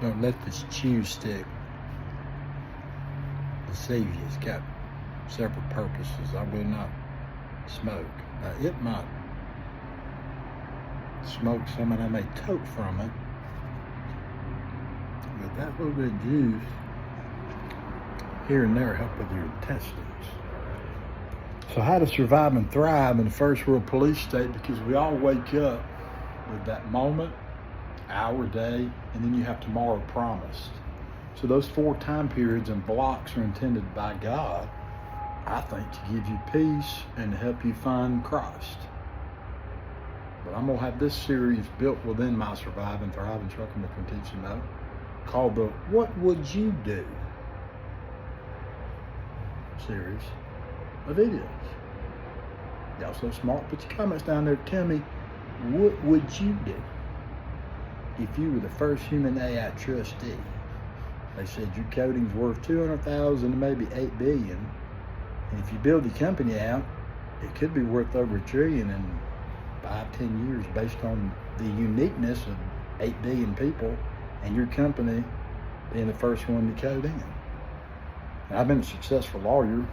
Don't let this chew stick deceive you. It's got several purposes. I will not smoke. Now, it might smoke some and I may toke from it, but that little bit of juice here and there help with your intestines. So how to survive and thrive in a first world police state, because we all wake up with that moment, hour, day, and then you have tomorrow promised. So those 4 time periods and blocks are intended by God, I think, to give you peace and to help you find Christ. But I'm gonna have this series built within my Survive and Thrive and Trucking with Teaching Mode called the What Would You Do series of videos. Y'all so smart, put your comments down there. Tell me, what would you do if you were the first human AI trustee? They said your coding's worth 200,000 to maybe 8 billion. And if you build the company out, it could be worth over $1 trillion in 5-10 years based on the uniqueness of 8 billion people and your company being the first one to code in. And I've been a successful lawyer.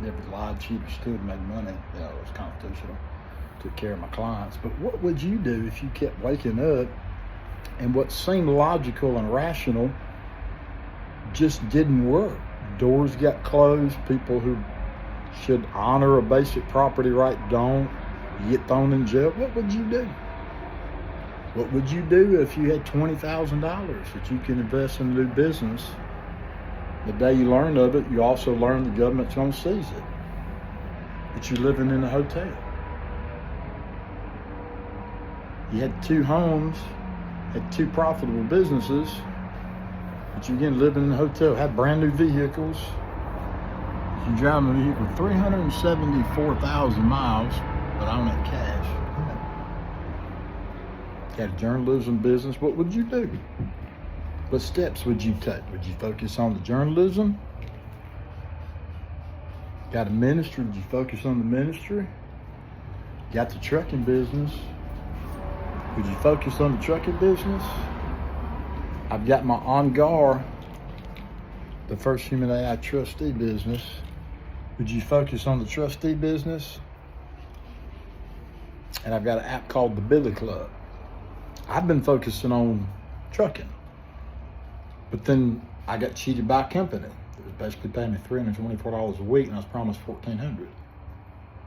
Never lied, cheated, stood, made money. You know, it was constitutional. Took care of my clients. But what would you do if you kept waking up and what seemed logical and rational just didn't work? Doors got closed. People who should honor a basic property right don't. You get thrown in jail. What would you do? What would you do if you had $20,000 that you can invest in a new business? The day you learn of it, you also learn the government's going to seize it. That you're living in a hotel. You had 2 homes, had 2 profitable businesses, but you again living in a hotel, had brand new vehicles. You drive a vehicle 374,000 miles, but I own that cash. You had a journalism business. What would you do? What steps would you take? Would you focus on the journalism? Got a ministry, would you focus on the ministry? Got the trucking business, would you focus on the trucking business? I've got my On Guard, the first human AI trustee business. Would you focus on the trustee business? And I've got an app called the Billy Club. I've been focusing on trucking. But then I got cheated by a company. It was basically paying me $324 a week, and I was promised $1,400.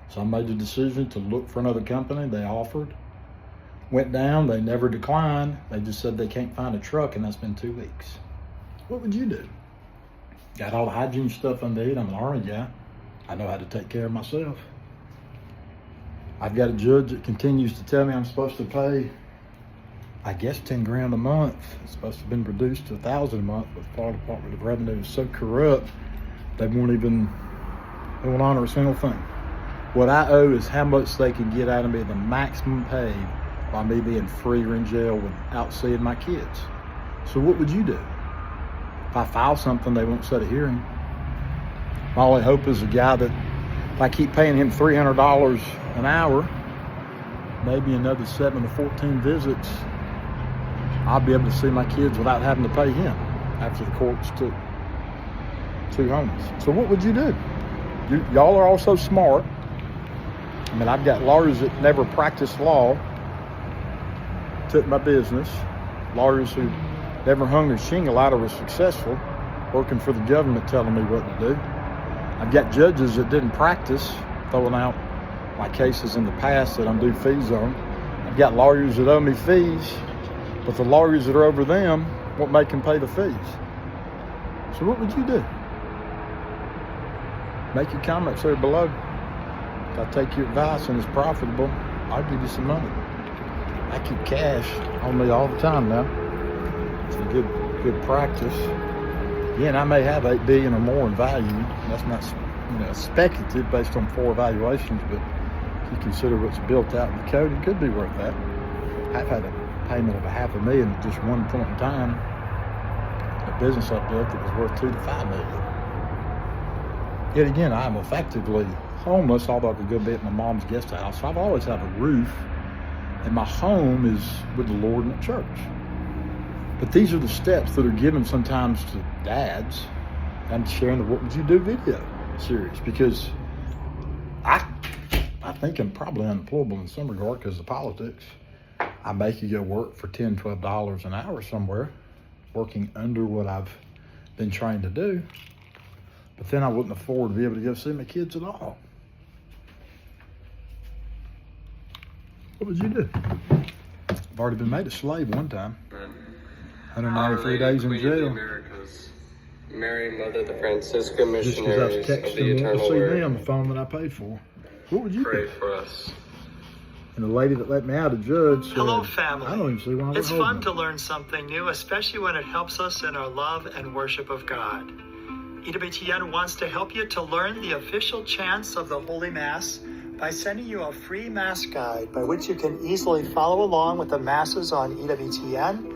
So I made the decision to look for another company. They offered, went down. They never declined. They just said they can't find a truck, and that's been 2 weeks. What would you do? Got all the hygiene stuff I need. I'm an Army guy. I know how to take care of myself. I've got a judge that continues to tell me I'm supposed to pay, I guess, 10 grand a month. It's supposed to have been reduced to 1,000 a month, but the Florida Department of Revenue is so corrupt, they won't honor a single thing. What I owe is how much they can get out of me, the maximum paid, by me being free or in jail without seeing my kids. So what would you do? If I file something, they won't set a hearing. My only hope is a guy that, if I keep paying him $300 an hour, maybe another 7 to 14 visits, I'll be able to see my kids without having to pay him after the courts took 2 homes. So what would you do? Y'all are all so smart. I mean, I've got lawyers that never practiced law, took my business. Lawyers who never hung their shingle out or were successful, working for the government telling me what to do. I've got judges that didn't practice, throwing out my cases in the past that I'm due fees on. I've got lawyers that owe me fees, but the lawyers that are over them won't make them pay the fees. So what would you do? Make your comments there below. If I take your advice and it's profitable, I'll give you some money. I keep cash on me all the time now. It's a good practice. Yeah, and I may have 8 billion or more in value. That's not, speculative based on 4 evaluations, but if you consider what's built out in the code, it could be worth that. I've had a payment of $500,000 at just one point in time. A business I built that was worth 2 to 5 million. Yet again, I'm effectively homeless, although I could go be at my mom's guest house. So I've always had a roof, and my home is with the Lord and the church. But these are the steps that are given sometimes to dads. I'm sharing the "What Would You Do" video series because I think I'm probably unemployable in some regard because of politics. I make you go work for $10, $12 an hour somewhere, working under what I've been trained to do. But then I wouldn't afford to be able to go see my kids at all. What would you do? I've already been made a slave one time. 193 days in jail. Mary, Mother of the Franciscan Just because I was Missionaries of the texting to Eternal see Word. me on the phone that I paid for. What would you Pray do? for us. And the lady that let me out, a judge, said, Hello, family. I don't even see why we're It's holding fun it. to learn something new, especially when it helps us in our love and worship of God. EWTN wants to help you to learn the official chants of the Holy Mass by sending you a free Mass guide by which you can easily follow along with the Masses on EWTN